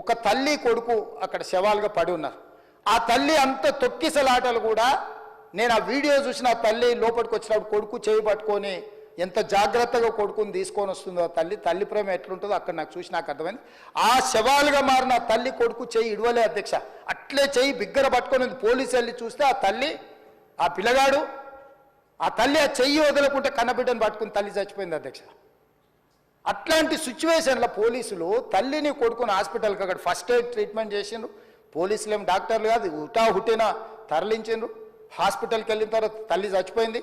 ఒక తల్లి కొడుకు అక్కడ శవాలుగా పడి ఉన్నారు. ఆ తల్లి అంత తొక్కిసలాటలు కూడా నేను ఆ వీడియో చూసిన ఆ తల్లి లోపలికి వచ్చినప్పుడు కొడుకు చేయి పట్టుకొని ఎంత జాగ్రత్తగా కొడుకుని తీసుకొని వస్తుందో ఆ తల్లి ప్రేమ ఎట్లుంటుందో అక్కడ నాకు చూసి నాకు అర్థమైంది. ఆ శవాలుగా మారిన తల్లి కొడుకు చేయి ఇడవలే అధ్యక్ష, అట్లే చేయి బిగ్గర పట్టుకొని పోలీసు వెళ్ళి చూస్తే ఆ తల్లి ఆ పిల్లగాడు ఆ తల్లి ఆ చెయ్యి వదలకుంటే కన్నబిడ్డను పట్టుకుని తల్లి చచ్చిపోయింది అధ్యక్ష. అట్లాంటి సిచ్యువేషన్లో పోలీసులు తల్లిని కొడుకుని హాస్పిటల్కి అక్కడ ఫస్ట్ ఎయిడ్ ట్రీట్మెంట్ చేసిండ్రు. పోలీసులు ఏం డాక్టర్లు కాదు, హుటాహుటిన తరలించిండ్రు. హాస్పిటల్కి వెళ్ళిన తర్వాత తల్లి చచ్చిపోయింది,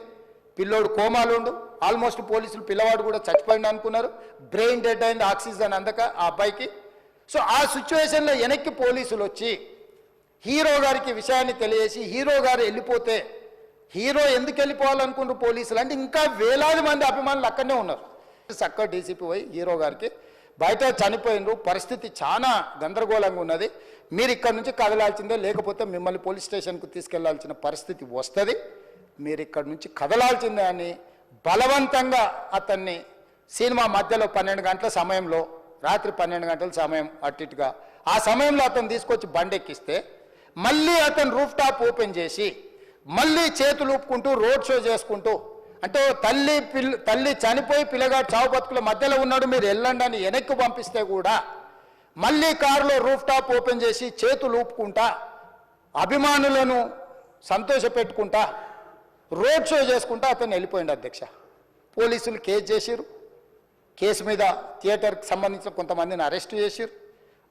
పిల్లోడు కోమాలుండు. ఆల్మోస్ట్ పోలీసులు పిల్లవాడు కూడా చచ్చిపోయింది అనుకున్నారు. బ్రెయిన్ డెడ్ అయింది, ఆక్సిజన్ అందక ఆ అబ్బాయికి. సో ఆ సిచ్యువేషన్లో వెనక్కి పోలీసులు వచ్చి హీరో గారికి విషయాన్ని తెలియజేసి హీరో గారు వెళ్ళిపోతే హీరో ఎందుకు వెళ్ళిపోవాలనుకుంటారు పోలీసులు అంటే ఇంకా వేలాది మంది అభిమానులు అక్కడనే ఉన్నారు. చక్కగా డీసీపీ పోయి హీరో గారికి బయట చనిపోయినరు, పరిస్థితి చాలా గందరగోళంగా ఉన్నది, మీరు ఇక్కడ నుంచి కదలాల్సిందే, లేకపోతే మిమ్మల్ని పోలీస్ స్టేషన్కు తీసుకెళ్లాల్సిన పరిస్థితి వస్తుంది, మీరు ఇక్కడ నుంచి కదలాల్సిందే అని బలవంతంగా అతన్ని సినిమా మధ్యలో 12 గంటల సమయంలో, రాత్రి 12 గంటల సమయం అట్టిగా ఆ సమయంలో అతను తీసుకొచ్చి బండెక్కిస్తే మళ్ళీ అతను రూఫ్ టాప్ ఓపెన్ చేసి మళ్ళీ చేతులు ఊపుకుంటూ రోడ్ షో చేసుకుంటూ అంటే తల్లి చనిపోయి పిల్లగాడు చావు బతుకుల మధ్యలో ఉన్నాడు, మీరు వెళ్ళండి అని వెనక్కి పంపిస్తే కూడా మళ్ళీ కారులో రూఫ్ టాప్ ఓపెన్ చేసి చేతులు ఊపుకుంటా అభిమానులను సంతోషపెట్టుకుంటా రోడ్ షో చేసుకుంటా అతను వెళ్ళిపోయింది అధ్యక్ష. పోలీసులు కేసు చేసిరు, కేసు మీద థియేటర్కి సంబంధించిన కొంతమందిని అరెస్టు చేసిరు.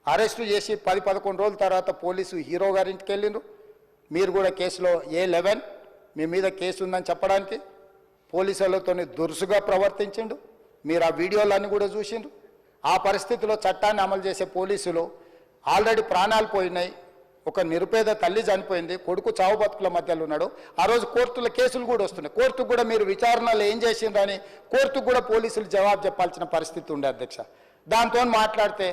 అరెస్టు చేసి 10-11 రోజుల తర్వాత పోలీసు హీరో గారింటికి వెళ్ళిండ్రు. మీరు కూడా కేసులో A11 మీ మీద కేసు ఉందని చెప్పడానికి పోలీసులతో దురుసుగా ప్రవర్తించిండు. మీరు ఆ వీడియోలన్నీ కూడా చూసిండ్రు. ఆ పరిస్థితిలో చట్టాన్ని అమలు చేసే పోలీసులు ఆల్రెడీ ప్రాణాలు పోయినాయి, ఒక నిరుపేద తల్లి చనిపోయింది, కొడుకు చావు బతుకుల మధ్యలో ఉన్నాడు. ఆ రోజు కోర్టుల కేసులు కూడా వస్తున్నాయి. కోర్టుకు కూడా మీరు విచారణలు ఏం చేసిండ్రని కోర్టుకు కూడా పోలీసులు జవాబు చెప్పాల్సిన పరిస్థితి ఉండే అధ్యక్ష. దాంతో మాట్లాడితే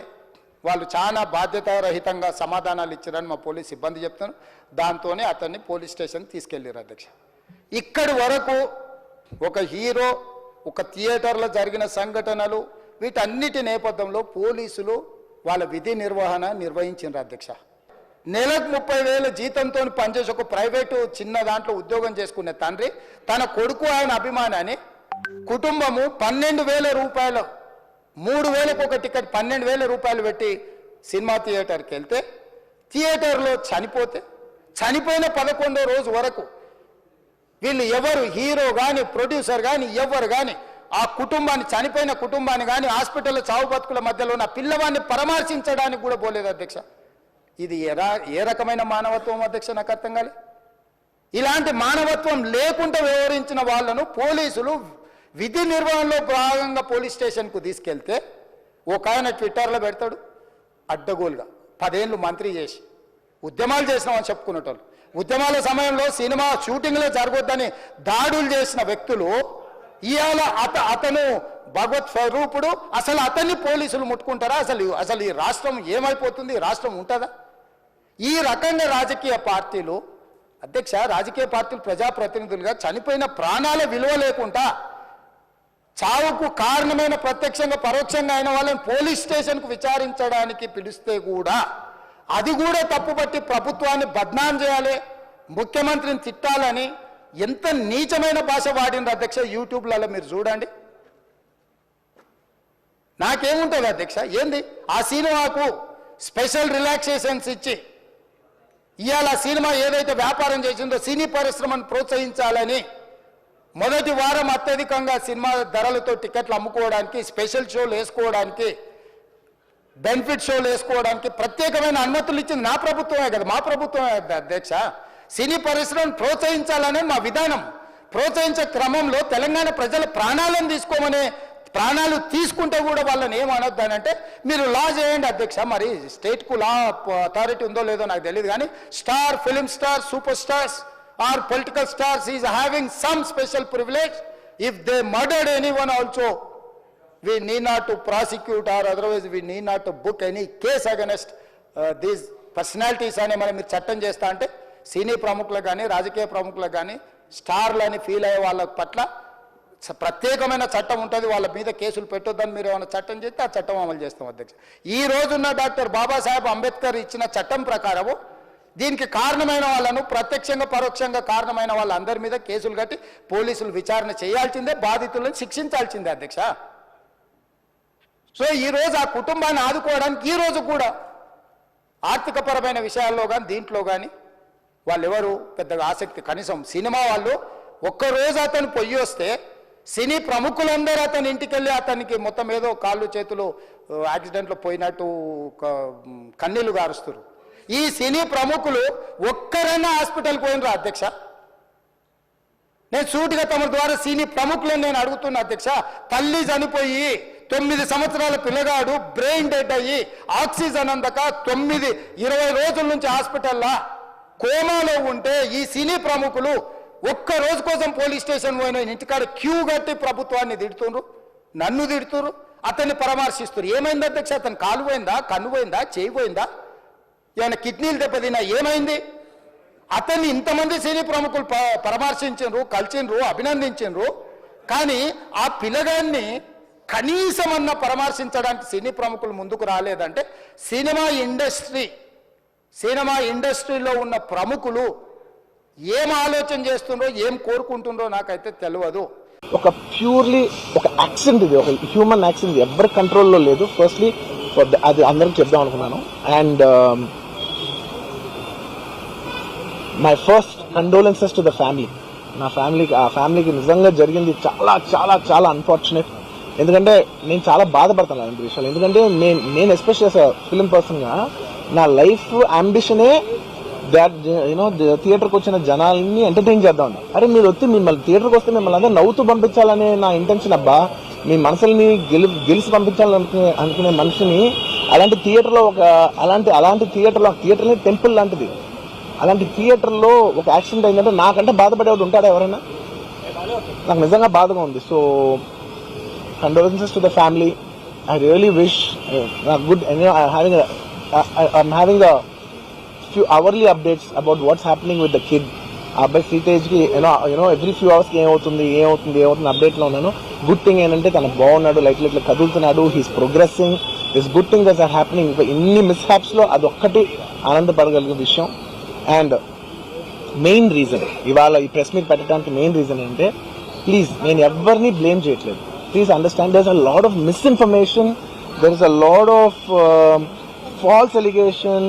వాళ్ళు చాలా బాధ్యతారహితంగా సమాధానాలు ఇచ్చారని మా పోలీస్ సిబ్బంది చెప్తాను. దాంతోనే అతన్ని పోలీస్ స్టేషన్ తీసుకెళ్ళారు అధ్యక్ష. ఇక్కడి వరకు ఒక హీరో, ఒక థియేటర్లో జరిగిన సంఘటనలు, వీటన్నిటి నేపథ్యంలో పోలీసులు వాళ్ళ విధి నిర్వహణ నిర్వహించారు అధ్యక్ష. నెలకు 30,000 జీతంతో పనిచేసి ఒక ప్రైవేటు చిన్న దాంట్లో ఉద్యోగం చేసుకునే తండ్రి తన కొడుకు ఆయన అభిమానాన్ని కుటుంబము 12,000 రూపాయలు, 3,000కు ఒక టికెట్ 12,000 రూపాయలు పెట్టి సినిమా థియేటర్కి వెళ్తే థియేటర్లో చనిపోయిన 11వ రోజు వరకు వీళ్ళు ఎవరు హీరో కానీ ప్రొడ్యూసర్ కానీ ఎవరు కానీ ఆ కుటుంబాన్ని, చనిపోయిన కుటుంబాన్ని కానీ హాస్పిటల్లో చావు బతుకుల మధ్యలో ఉన్న పిల్లవాడిని పరామర్శించడానికి కూడా పోలేదు అధ్యక్ష. ఇది ఏ రకమైన మానవత్వం అధ్యక్ష? నాకు అర్థం కాలే. ఇలాంటి మానవత్వం లేకుండా వ్యవహరించిన వాళ్ళను పోలీసులు విధి నిర్వహణలో భాగంగా పోలీస్ స్టేషన్కు తీసుకెళ్తే ఒక ఆయన ట్విట్టర్లో పెడతాడు అడ్డగోలుగా 10 ఏళ్ళు మంత్రి చేసి ఉద్యమాలు చేసినామని చెప్పుకునేటోళ్ళు, ఉద్యమాల సమయంలో సినిమా షూటింగ్లో జరగొద్దని దాడులు చేసిన వ్యక్తులు ఇవాళ అతను భగవత్ స్వరూపుడు, అసలు అతన్ని పోలీసులు ముట్టుకుంటారా? అసలు ఈ రాష్ట్రం ఏమైపోతుంది? ఈ రాష్ట్రం ఉంటుందా? ఈ రకంగా రాజకీయ పార్టీలు అధ్యక్ష, రాజకీయ పార్టీలు ప్రజాప్రతినిధులుగా చనిపోయిన ప్రాణాల విలువ లేకుండా చావుకు కారణమైన ప్రత్యక్షంగా పరోక్షంగా అయిన వాళ్ళని పోలీస్ స్టేషన్కు విచారించడానికి పిలిస్తే కూడా అది కూడా తప్పుపట్టి ప్రభుత్వాన్ని బద్నాం చేయాలి, ముఖ్యమంత్రిని తిట్టాలని ఎంత నీచమైన భాష వాడింది అధ్యక్ష. యూట్యూబ్లలో మీరు చూడండి. నాకేముంటుంది అధ్యక్ష? ఏంది ఆ సినిమాకు స్పెషల్ రిలాక్సేషన్స్ ఇచ్చి ఇవాళ సినిమా ఏదైతే వ్యాపారం చేసిందో సినీ పరిశ్రమను ప్రోత్సహించాలని మొదటి వారం అత్యధికంగా సినిమా ధరలతో టికెట్లు అమ్ముకోవడానికి, స్పెషల్ షోలు వేసుకోవడానికి, బెనిఫిట్ షోలు వేసుకోవడానికి ప్రత్యేకమైన అనుమతులు ఇచ్చింది నా ప్రభుత్వమే కదా, మా ప్రభుత్వమే అధ్యక్ష. సినీ పరిశ్రమను ప్రోత్సహించాలనే మా విధానం. ప్రోత్సహించే క్రమంలో తెలంగాణ ప్రజల ప్రాణాలను తీసుకోమనే, ప్రాణాలు తీసుకుంటే కూడా వాళ్ళని ఏమనొద్దు అని అంటే మీరు లా చేయండి అధ్యక్ష. మరి స్టేట్కు లా అథారిటీ ఉందో లేదో నాకు తెలియదు, కానీ star, film star, super stars or political stars is having some special privilege. If they murdered anyone also we need not to prosecute or otherwise we need not to book any case against these personalities అని మనం మీరు చట్టం చేస్తా అంటే సినీ ప్రముఖులకు కానీ రాజకీయ ప్రముఖులకు కానీ స్టార్లని ఫీల్ అయ్యే వాళ్ళ పట్ల ప్రత్యేకమైన చట్టం ఉంటుంది, వాళ్ళ మీద కేసులు పెట్టొద్దని మీరు ఏమైనా చట్టం చేస్తే ఆ చట్టం అమలు చేస్తాం అధ్యక్ష. ఈ రోజున్న డాక్టర్ బాబాసాహెబ్ అంబేద్కర్ ఇచ్చిన చట్టం ప్రకారము దీనికి కారణమైన వాళ్ళను ప్రత్యక్షంగా పరోక్షంగా కారణమైన వాళ్ళందరి మీద కేసులు కట్టి పోలీసులు విచారణ చేయాల్సిందే, బాధితులను శిక్షించాల్సిందే అధ్యక్ష. సో ఈరోజు ఆ కుటుంబాన్ని ఆదుకోవడానికి ఈరోజు కూడా ఆర్థికపరమైన విషయాల్లో కానీ దీంట్లో కానీ వాళ్ళు ఎవరు పెద్దగా ఆసక్తి, కనీసం సినిమా వాళ్ళు ఒక్కరోజు అతను పొయ్యి వస్తే సినీ ప్రముఖులందరూ అతని ఇంటికి వెళ్ళి అతనికి మొత్తం ఏదో కాళ్ళు చేతులు యాక్సిడెంట్లో పోయినట్టు కన్నీళ్లు గారుస్తారు. ఈ సినీ ప్రముఖులు ఒక్కరైనా హాస్పిటల్కి పోయినరా అధ్యక్ష? నేను సూటిగా తమ ద్వారా సినీ ప్రముఖులను నేను అడుగుతున్నా అధ్యక్ష. తల్లి చనిపోయి 9 సంవత్సరాల పిల్లగాడు బ్రెయిన్ డెడ్ అయ్యి ఆక్సిజన్ అందక 20 రోజుల నుంచి హాస్పిటల్లో కోమాలో ఉంటే ఈ సినీ ప్రముఖులు ఒక్క రోజు కోసం పోలీస్ స్టేషన్ పోయిన ఇంటికాడ క్యూ కట్టి ప్రభుత్వాన్ని తిడుతున్నారు, నన్ను తిడుతున్నారు, అతన్ని పరామర్శిస్తున్నారు. ఏమైంది అధ్యక్ష? అతను కాలు పోయిందా, కన్ను పోయిందా, చేయి పోయిందా, ఏమైనా కిడ్నీలు దెబ్బతిన్నా, ఏమైంది? అతన్ని ఇంతమంది సినీ ప్రముఖులు పరామర్శించారు, కలిసిండ్రు, అభినందించారు. కానీ ఆ పిల్లగాన్ని కనీసమన్నా పరామర్శించడానికి సినీ ప్రముఖులు ముందుకు రాలేదంటే సినిమా ఇండస్ట్రీలో ఉన్న ప్రముఖులు ఏం ఆలోచన చేస్తుండ్రో, ఏం కోరుకుంటుండ్రో నాకైతే తెలియదు. ఒక ప్యూర్లీ ఒక యాక్సిడెంట్, ఇది ఒక హ్యూమన్ యాక్సిడెంట్, ఎవరి కంట్రోల్లో లేదు. ఫస్ట్లీ అది అందరికి చెప్దాం అనుకున్నాను. And my first condolences to the family. నా ఫ్యామిలీకి నిజంగా జరిగింది చాలా చాలా చాలా అన్ఫార్చునేట్. ఎందుకంటే నేను చాలా బాధపడతాను అలాంటి విషయాలు. ఎందుకంటే నేను ఎస్పెషల్ యాజ్ ఫిలిం పర్సన్గా నా లైఫ్ అంబిషనే దాట్ యూనో థియేటర్కి వచ్చిన జనాల్ని ఎంటర్టైన్ చేద్దాం. అరే మీరు వచ్చి మిమ్మల్ని థియేటర్కి వస్తే మిమ్మల్ని అందరూ నవ్వుతూ పంపించాలనే నా ఇంటెన్షన్. అబ్బా, మీ మనసుల్ని గెలిచి పంపించాలనుకునే మనిషిని అలాంటి థియేటర్లో అలాంటి థియేటర్ని టెంపుల్ లాంటిది, అలాంటి థియేటర్లో ఒక యాక్సిడెంట్ అయిందంటే నాకంటే బాధపడేవాడు ఉంటాడా ఎవరైనా? నాకు నిజంగా బాధగా ఉంది. So condolences to the family. I really wish good. I'm having a few hourly updates about what's happening with the kid. అబ్బాయి శ్రీతేజ్కి ఎవ్రీ ఫ్యూ అవర్స్కి ఏమవుతుంది అప్డేట్ లో ఉన్నాను. గుడ్ థింగ్ ఏంటంటే తను బాగున్నాడు, లైట్ ఇట్లా కదులుతున్నాడు, he's progressing. This good thing that's are happening. ఇన్ని మిస్హాప్స్ లో అదొక్కటి ఆనందపడగలిగిన విషయం. అండ్ మెయిన్ రీజన్ ఇవాళ ఈ ప్రెస్ మీట్ పెట్టడానికి మెయిన్ రీజన్ ఏంటంటే, ప్లీజ్ నేను ఎవరిని బ్లేమ్ చేయట్లేదు. Please understand, there's a lot of misinformation, there's a lot of false allegation,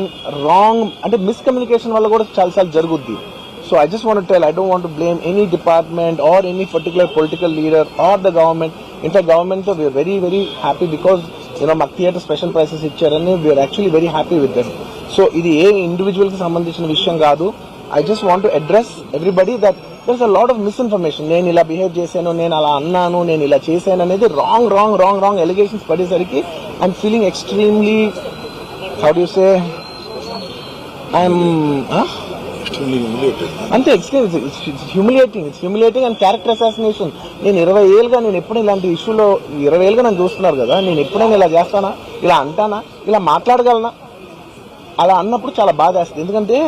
wrong and miscommunication valla kuda chaala jaruguddi. So I just want to tell, I don't want to blame any department or any particular political leader or the government. In fact, government we are very very happy because maku theatre special prices ichcharani, we are actually very happy with them. So idi A individual ki sambandhinchina vishayam kaadu. I just want to address everybody that there's a lot of misinformation. నేను ఇలా behave చేశాను, నేను అలా అన్నాను, నేను ఇలా చేశాను అనేది రాంగ్ ఎలిగేషన్స్ పడేసరికి I'm feeling extremely, how do you say, అంతే హ్యూమిలియేటింగ్ అండ్ క్యారెక్టర్ అసాసినేషన్. నేను 20 ఏళ్ళుగా నేను ఎప్పుడు ఇలాంటి ఇష్యూలో 20 ఏళ్ళుగా నన్ను చూస్తున్నారు కదా, నేను ఎప్పుడైనా ఇలా చేస్తానా, ఇలా అంటానా, ఇలా మాట్లాడగలనా? అలా అన్నప్పుడు చాలా బాధ వేస్తుంది. ఎందుకంటే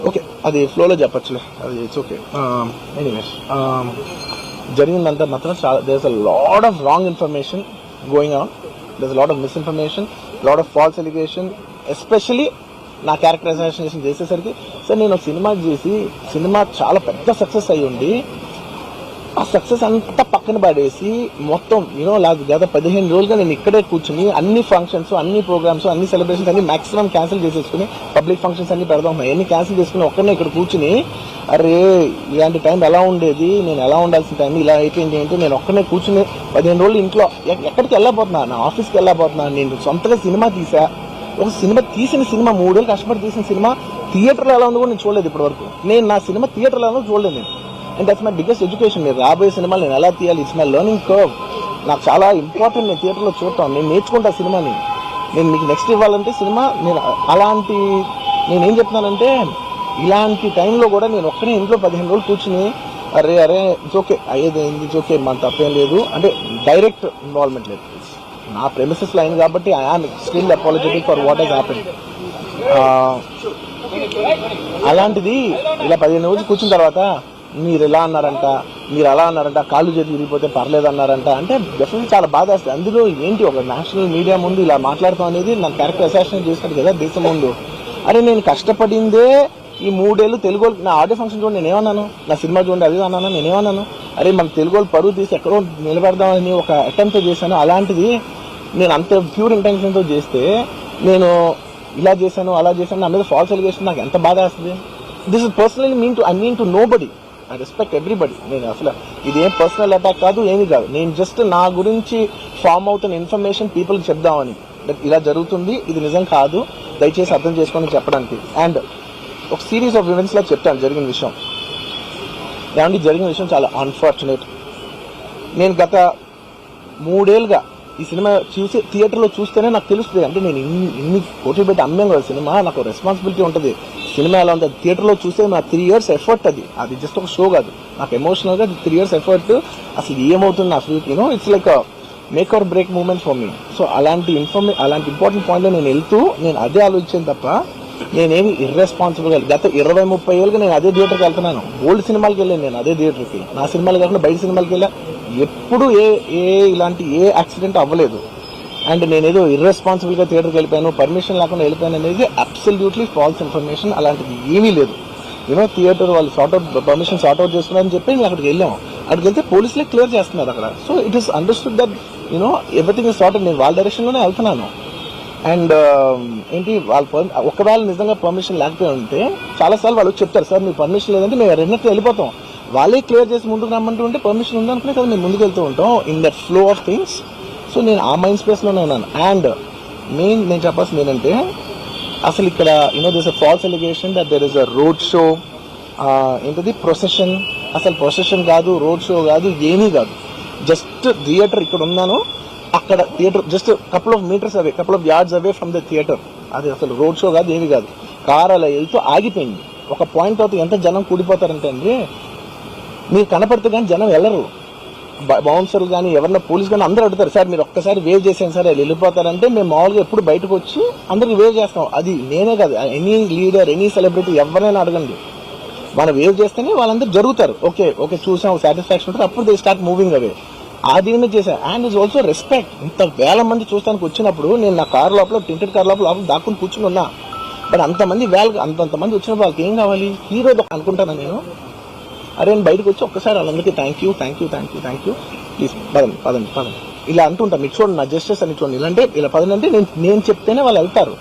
ఓకే అది ఫ్లోలో చెప్పచ్చులే, అది ఇట్స్ ఓకే. ఎనీవేస్ జరిగిందంతా మాత్రం చాలా, there is a lot of wrong information going on, there is a lot of misinformation, lot of false allegation. Especially నా క్యారెక్టర్ అసాసినేషన్ చేసేసరికి సార్ నేను సినిమా చేసి సినిమా చాలా పెద్ద సక్సెస్ అయ్యి ఉండి ఆ సక్సెస్ అంతా పక్కన పడేసి మొత్తం గత 15 రోజులుగా నేను ఇక్కడే కూర్చుని అన్ని ఫంక్షన్స్, అన్ని ప్రోగ్రామ్స్, అన్ని సెలబ్రేషన్స్ అన్ని మాక్సిమం క్యాన్సిల్ చేసేసుకుని, పబ్లిక్ ఫంక్షన్స్ అన్ని పెడదాం అన్ని క్యాన్సిల్ చేసుకుని ఒక్కడనే ఇక్కడ కూర్చుని, అరే ఇలాంటి టైం ఎలా ఉండేది, నేను ఎలా ఉండాల్సిన టైం ఇలా అయిపోయింది ఏంటి, నేను ఒక్కడనే కూర్చుని 15 రోజులు ఇంట్లో ఎక్కడికి వెళ్ళబోతున్నా, నా ఆఫీస్కి వెళ్ళబోతున్నా. నేను సొంతగా సినిమా తీసా, ఒక తీసిన సినిమా 3 ఏళ్ళు కష్టపడి తీసిన సినిమా థియేటర్లో ఎలా ఉందో కూడా నేను చూడలేదు ఇప్పటి వరకు. నేను నా సినిమా థియేటర్లో ఎలా చూడలేదు నేను. And that's my biggest education. నేను రాబోయే సినిమాలు నేను ఎలా తీయాలి, ఇట్స్ మై లెర్నింగ్ కర్వ్. నాకు చాలా ఇంపార్టెంట్ నేను థియేటర్లో చూడటం, నేను నేర్చుకుంటా సినిమాని. నేను మీకు నెక్స్ట్ ఇవ్వాలంటే సినిమా నేను అలాంటి, నేనేం చెప్తున్నానంటే ఇలాంటి టైంలో కూడా నేను ఒక్కనే ఇంట్లో 15 రోజులు కూర్చుని అరే ఇట్స్ ఓకే అయ్యేది ఇట్స్ ఓకే మన తప్పేం లేదు అంటే డైరెక్ట్ ఇన్వాల్వ్మెంట్ లేదు. నా ప్రెమిసెస్ లైన్ కాబట్టి I am extremely apologetic for what has happened. అలాంటిది ఇలా 15 రోజులు కూర్చున్న తర్వాత మీరు ఇలా అన్నారంట, మీరు అలా అన్నారంట, కాళ్ళు చేతులు విరిగిపోతే పర్లేదు అన్నారంట అంటే డెఫినెట్లీ చాలా బాధ వేస్తుంది. అందులో ఏంటి ఒక నేషనల్ మీడియా ముందు ఇలా మాట్లాడతాం అనేది నా క్యారెక్టర్ అసాసినేట్ చేసినట్టు కదా దేశం ముందు. అరే నేను కష్టపడిందే ఈ 3 ఏళ్ళు తెలుగు నా ఆడియో ఫంక్షన్ చూడండి నేనేమన్నాను, నా సినిమా చూడండి అది అన్నాను, నేనేమన్నాను, అరే మన తెలుగు వాళ్ళు పరువు తీసి ఎక్కడో నిలబెడదామని ఒక అటెంప్ట్ చేశాను. అలాంటిది నేను అంత ప్యూర్ ఇంటెన్షన్తో చేస్తే నేను ఇలా చేశాను అలా చేశాను, నా మీద ఫాల్స్ ఎలిగేషన్ నాకు ఎంత బాధ వేస్తుంది. This is personally I mean to nobody, I respect everybody. నేను అసలు ఇదేం పర్సనల్ అటాక్ కాదు, ఏమీ కాదు. నేను జస్ట్ నా గురించి ఫామ్ అవుతున్న ఇన్ఫర్మేషన్ పీపుల్కి చెప్దామని, ఇలా జరుగుతుంది, ఇది నిజం కాదు, దయచేసి అర్థం చేసుకొని చెప్పడానికి. అండ్ ఒక సిరీస్ ఆఫ్ ఈవెంట్స్ లా చెప్తాను జరిగిన విషయం. ఏమంటే జరిగిన విషయం చాలా అన్ఫార్చునేట్. నేను గత 3 ఏళ్ళుగా ఈ సినిమా చూసి థియేటర్లో చూస్తేనే నాకు తెలుస్తుంది. అంటే నేను ఇన్ని కోట్లు పెట్టి అమ్మాం కదా సినిమా, నాకు రెస్పాన్సిబిలిటీ ఉంటుంది. సినిమా ఎలా ఉంటుంది థియేటర్లో చూస్తే నా 3 years ఎఫర్ట్, అది జస్ట్ ఒక షో కాదు, నాకు ఎమోషనల్గా 3 years ఎఫర్ట్. అసలు ఏమవుతుంది నా future, it's like make or break moment for me. So అలాంటి ఇంపార్టెంట్ పాయింట్లో నేను వెళ్తూ నేను అదే ఆలోచించాను తప్ప నేనేమి ఇర్రెస్పాన్సిబుల్గా గత 20-30 ఏళ్ళుగా నేను అదే థియేటర్కి వెళ్తున్నాను. ఓల్డ్ సినిమాలకి వెళ్ళాను నేను అదే థియేటర్కి, నా సినిమాలు కాకుండా బయట సినిమాలకి వెళ్ళా. ఎప్పుడు ఇలాంటి యాక్సిడెంట్ అవ్వలేదు. అండ్ నేనేదో ఇర్రెస్పాన్సిబుల్గా థియేటర్కి వెళ్ళిపోయాను, పర్మిషన్ లేకుండా వెళ్ళిపోయాను అనేది అబ్సల్యూట్లీ ఫాల్స్ ఇన్ఫర్మేషన్. అలాంటిది ఏమీ లేదు. థియేటర్ వాళ్ళు పర్మిషన్ సార్ట్ అవుట్ చేస్తున్నారని చెప్పి నేను అక్కడికి వెళ్ళాము. అక్కడికి వెళ్తే పోలీసులే క్లియర్ చేస్తున్నారు అక్కడ. So it is understood that everything is sorted. నేను వాళ్ళ డైరెక్షన్లోనే వెళ్తున్నాను. అండ్ ఏంటి ఒకవేళ నిజంగా పర్మిషన్ లేకపోయి ఉంటే చాలాసార్లు వాళ్ళు చెప్తారు, సార్ మీ పర్మిషన్ లేదంటే మేము రెండింటికి వెళ్ళిపోతాం. వాళ్ళే క్లియర్ చేసి ముందుకు రమ్మంటూ ఉంటే పర్మిషన్ ఉందనుకునే కదా మేము ముందుకు వెళ్తూ ఉంటాం in that flow of things. So నేను ఆ మైండ్ స్పేస్లోనే ఉన్నాను. అండ్ నేను చెప్పాల్సింది ఏంటంటే అసలు ఇక్కడ this a false allegation that there is a road show, ఏంటది ప్రొసెషన్. అసలు ప్రొసెషన్ కాదు, రోడ్ షో కాదు, ఏమీ కాదు. జస్ట్ థియేటర్ ఇక్కడ ఉన్నాను, అక్కడ theatre just couple of metres away, couple of yards away from the theatre. అది అసలు రోడ్ షో కాదు, ఏమీ కాదు. కార్ అలా వెళ్తూ ఆగిపోయింది. ఒక పాయింట్ అవుతుంది ఎంత జనం కూడిపోతారంటే అండి, మీరు కనపడితే కానీ జనం వెళ్ళరు. బౌన్సర్లు కానీ ఎవరన్నా పోలీస్ కానీ అందరూ అడుగుతారు, సార్ మీరు ఒక్కసారి వేవ్ చేసాను సార్ వాళ్ళు వెళ్ళిపోతారంటే మేము మామూలుగా ఎప్పుడు బయటకు వచ్చి అందరికి వేవ్ చేస్తాం. అది నేనే కాదు, ఎనీ లీడర్ ఎనీ సెలబ్రిటీ ఎవరైనా అడగండి, మనం వేవ్ చేస్తేనే వాళ్ళందరూ జరుగుతారు. ఓకే చూసాం సాటిస్ఫాక్షన్ ఉంటుంది, అప్పుడు దే స్టార్ట్ మూవింగ్ అవే. అది చేశాను. And is also respect. ఇంత వేల మంది చూస్తానికి వచ్చినప్పుడు నేను నా కార్ లోపల టెంటెడ్ కార్ లోపల దాక్కుని కూర్చుని ఉన్నా. బట్ అంతమంది అంతమంది వచ్చినప్పుడు వాళ్ళకి ఏం కావాలి, హీరో అనుకుంటాను నేను. అరే నేను బయటకు వచ్చి ఒక్కసారి వాళ్ళందరికీ థ్యాంక్ యూ ప్లీజ్ పదండి ఇలా అంటుంటాను. మీకు చూడండి నా జస్టిస్ అని చూడండి, ఇలాంటే ఇలా పదండి అంటే నేను చెప్తేనే వాళ్ళు వెళ్తారు.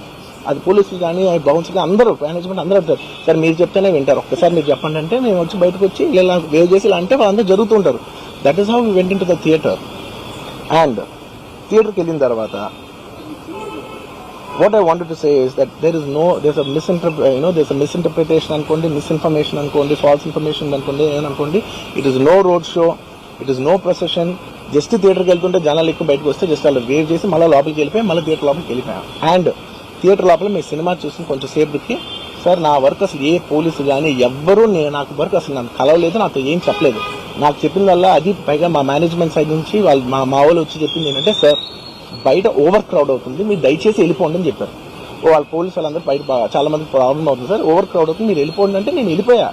అది పోలీసులు కానీ బౌన్స్ కానీ అందరూ మేనేజ్మెంట్ అందరూ వెళ్తారు. సార్ మీరు చెప్తేనే వింటారు, ఒక్కసారి మీరు చెప్పండి అంటే మేము వచ్చి బయటకు వచ్చి ఇలా వేవ్ చేసి ఇలా అంటే వాళ్ళందరూ జరుగుతుంటారు. That is how we went into the theatre. And థియేటర్కి వెళ్ళిన తర్వాత what I wanted to say is that there's a misinterpretation అనుకోండి, మిస్ఇన్ఫర్మేషన్ అనుకోండి, ఫాల్స్ ఇన్ఫర్మేషన్ అనుకోండి, ఏమనుకోండి. It is no road show, it is no procession. Just థియేటర్కి వెళ్తుంటే జనాలు ఎక్కువ బయటకు వస్తే జస్ట్ అలా వేవ్ చేసి మళ్ళీ లోపలికి వెళ్ళిపోయి మళ్ళీ థియేటర్ లోపలికి వెళ్ళిపోయాం. అండ్ థియేటర్ లోపల మీ సినిమా చూసి కొంచెం సేపుకి సార్ నా వర్క్ అసలు ఏ పోలీసు కానీ ఎవ్వరూ నాకు వర్క్ అసలు నన్ను కలవలేదు, నాతో ఏం చెప్పలేదు. నాకు చెప్పిందల్లా అది పైగా మా మేనేజ్మెంట్ సైడ్ నుంచి వాళ్ళు మా వాళ్ళు వచ్చి చెప్పింది ఏంటంటే, సార్ బయట ఓవర్ క్రౌడ్ అవుతుంది, మీరు దయచేసి వెళ్ళిపోండి అని చెప్పారు. వాళ్ళ పోలీసు వాళ్ళందరూ బయట చాలా మంది ప్రాబ్లం అవుతుంది సార్, ఓవర్ క్రౌడ్ అవుతుంది, మీరు వెళ్ళిపోండి అంటే నేను వెళ్ళిపోయా.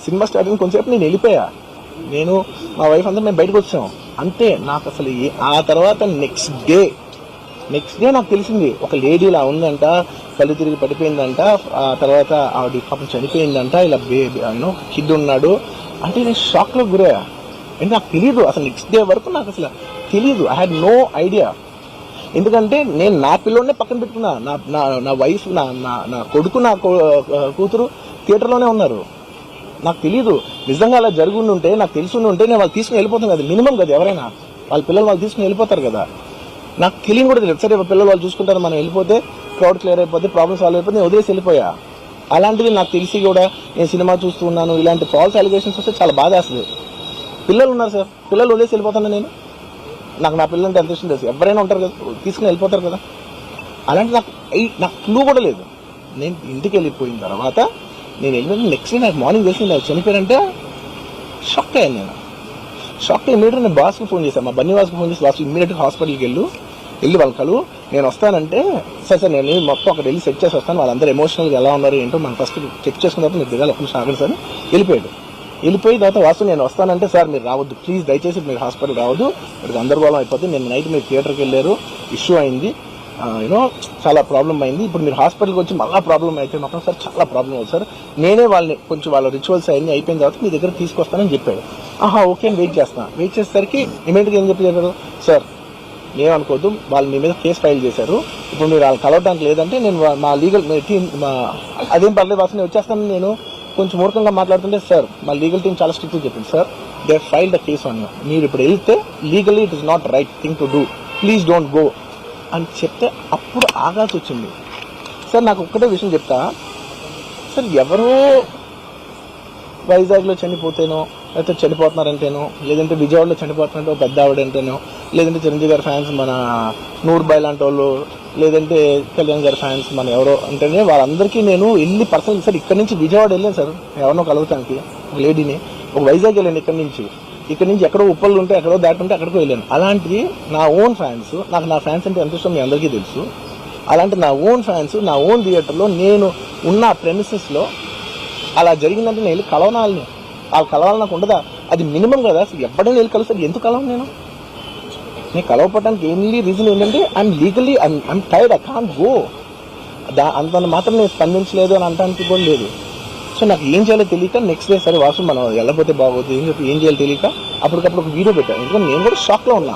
సినిమా స్టార్టింగ్ కొంచెంసేపు నేను వెళ్ళిపోయా. నేను మా వైఫ్ అందరూ మేము బయటకు వచ్చాం అంతే. నాకు అసలు ఆ తర్వాత నెక్స్ట్ డే నాకు తెలిసింది ఒక లేడీ ఇలా ఉందంట, కళ్ళు తిరిగి పడిపోయిందంట, ఆ తర్వాత ఆవిడ పాపం చనిపోయిందంట, ఇలా కిడ్ ఉన్నాడు అంటే నేను షాక్లో గురయ్యా. అంటే నాకు తెలియదు అసలు నెక్స్ట్ డే వరకు నాకు అసలు తెలియదు. I had no idea. ఎందుకంటే నేను నా పిల్లోనే పక్కన పెట్టుకున్నా, నా వైఫ్ నా కొడుకు నా కూతురు థియేటర్లోనే ఉన్నారు. నాకు తెలియదు. నిజంగా అలా జరుగుండి ఉంటే నాకు తెలిసి ఉంటే నేను వాళ్ళు తీసుకుని వెళ్ళిపోతాను కదా, మినిమం కదా, ఎవరైనా వాళ్ళ పిల్లలు వాళ్ళు తీసుకుని వెళ్ళిపోతారు కదా. నాకు తెలియని కూడా తెలియదు. సరే పిల్లలు వాళ్ళు చూసుకుంటారు, మనం వెళ్ళిపోతే క్రౌడ్ క్లియర్ అయిపోతే ప్రాబ్లమ్ సాల్వ్ అయిపోతే నేను వదిలేసి వెళ్ళిపోయా. అలాంటిది నాకు తెలిసి కూడా నేను సినిమా చూస్తూ ఉన్నాను, ఇలాంటి ఫాల్స్ అలిగేషన్స్ వస్తే చాలా బాధ వేస్తుంది. పిల్లలు ఉన్నారు సార్, పిల్లలు వదిలేసి వెళ్ళిపోతాను నేను. నాకు నా పిల్లలంటే ఎంత ఇష్టం తెలుసు, ఎవరైనా ఉంటారు కదా తీసుకుని వెళ్ళిపోతారు కదా. అలాంటి నాకు క్లూ కూడా లేదు. నేను ఇంటికి వెళ్ళిపోయిన తర్వాత నేను వెళ్ళిన నెక్స్ట్ డే నాకు మార్నింగ్ తెలిసి నాకు చనిపోయారంటే షాక్ అయ్యాను. నేను షాక్ అయ్యి ఇమీడియట్గా నేను బాస్కి ఫోన్ చేశాను, మా బన్నీవాస్కి ఫోన్ చేసి బాస్ ఇమీడియట్గా హాస్పిటల్కి వెళ్ళి వాళ్ళ కలు నేను వస్తానంటే సార్ నేను మొత్తం అక్కడ వెళ్ళి చెక్ చేసి వస్తాను, వాళ్ళందరూ ఎమోషనల్గా ఎలా ఉన్నారు ఏంటో మనం ఫస్ట్ చెక్ చేసుకున్న తర్వాత మీరు దిగాలి, ఒక్క నిమిషం ఆగండి సార్ వెళ్ళిపోయాడు. వెళ్ళిపోయి తర్వాత వాసు నేను వస్తానంటే సార్ మీరు రావద్దు ప్లీజ్ దయచేసి మీరు హాస్పిటల్ రావద్దు ఇప్పుడు గందరగోళం అయిపోతుంది నేను నైట్ మీరు థియేటర్కి వెళ్ళారు ఇష్యూ అయింది యూనో చాలా ప్రాబ్లం అయింది ఇప్పుడు మీరు హాస్పిటల్కి వచ్చి మళ్ళీ ప్రాబ్లం అయితే మాత్రం సార్ చాలా ప్రాబ్లం అవుతుంది సార్ నేనే వాళ్ళని కొంచెం వాళ్ళ రిచువల్స్ అన్నీ అయిపోయిన తర్వాత మీ దగ్గర తీసుకొస్తానని చెప్పాడు ఓకే అని వెయిట్ చేసేసరికి ఇమీడియట్గా ఏం చెప్పారు సార్ ఏమనుకోవద్దు వాళ్ళు మీ మీద కేసు ఫైల్ చేశారు ఇప్పుడు మీరు వాళ్ళు కలవడానికి లేదంటే నేను మా లీగల్ టీం అదేం పర్లేదు వాసు నేను వచ్చేస్తాను నేను కొంచెం మూర్ఖంగా మాట్లాడుతుంటే సార్ మా లీగల్ టీం చాలా స్ట్రిక్ట్గా చెప్పింది sir they file the case on you మీరు ఇప్పుడు వెళ్తే legally it is not right thing to do please don't go అని చెప్తే అప్పుడు ఆగాల్సి వచ్చింది సార్ నాకు ఒక్కటే విషయం చెప్తా సార్ ఎవరో వైజాగ్లో చనిపోతేనో లేకపోతే చనిపోతున్నారంటేనో లేదంటే విజయవాడలో చనిపోతున్నారంటే పెద్ద ఆవిడంటేనో లేదంటే చిరంజీవి గారి ఫ్యాన్స్ మన నూర్బాయ్ లాంటి వాళ్ళు లేదంటే కళ్యాణ్ గారి ఫ్యాన్స్ మన ఎవరో అంటేనే వాళ్ళందరికీ నేను వెళ్ళి పర్సనల్ సార్ ఇక్కడ నుంచి విజయవాడ వెళ్ళాను సార్ ఎవరినో కలుగుతానికి ఒక లేడీని ఒక వైజాగ్ వెళ్ళాను ఇక్కడ నుంచి ఎక్కడో ఉప్పళ్ళు ఉంటే ఎక్కడో దాటుంటే అక్కడికి వెళ్ళాను అలాంటిది నా ఓన్ ఫ్యాన్స్ నాకు నా ఫ్యాన్స్ అంటే ఎంత ఇష్టం మీ అందరికీ తెలుసు అలాంటి నా ఓన్ ఫ్యాన్స్ నా ఓన్ థియేటర్లో నేను ఉన్న ప్రెమిసెస్లో అలా జరిగిందంటే నేను వెళ్ళి కలవనాలని వాళ్ళు కలవాలి నాకు ఉండదా అది మినిమం కదా అసలు ఎవడైనా వెళ్ళి కలుస్తారు ఎందుకు కలవను నేను కలవపడడానికి ఏంటి రీజన్ ఏంటంటే I'm legally I'm tired I can't go అంత మాత్రం నేను స్పందించలేదు అని అనడానికి కూడా లేదు సో నాకు ఏం చేయాలో తెలియక నెక్స్ట్ డే సరే వాసు మనం వెళ్ళకపోతే బాగోదు ఏం చేయాలో తెలియక అప్పటికప్పుడు ఒక వీడియో పెట్టాను ఎందుకంటే నేను కూడా షాక్లో ఉన్నా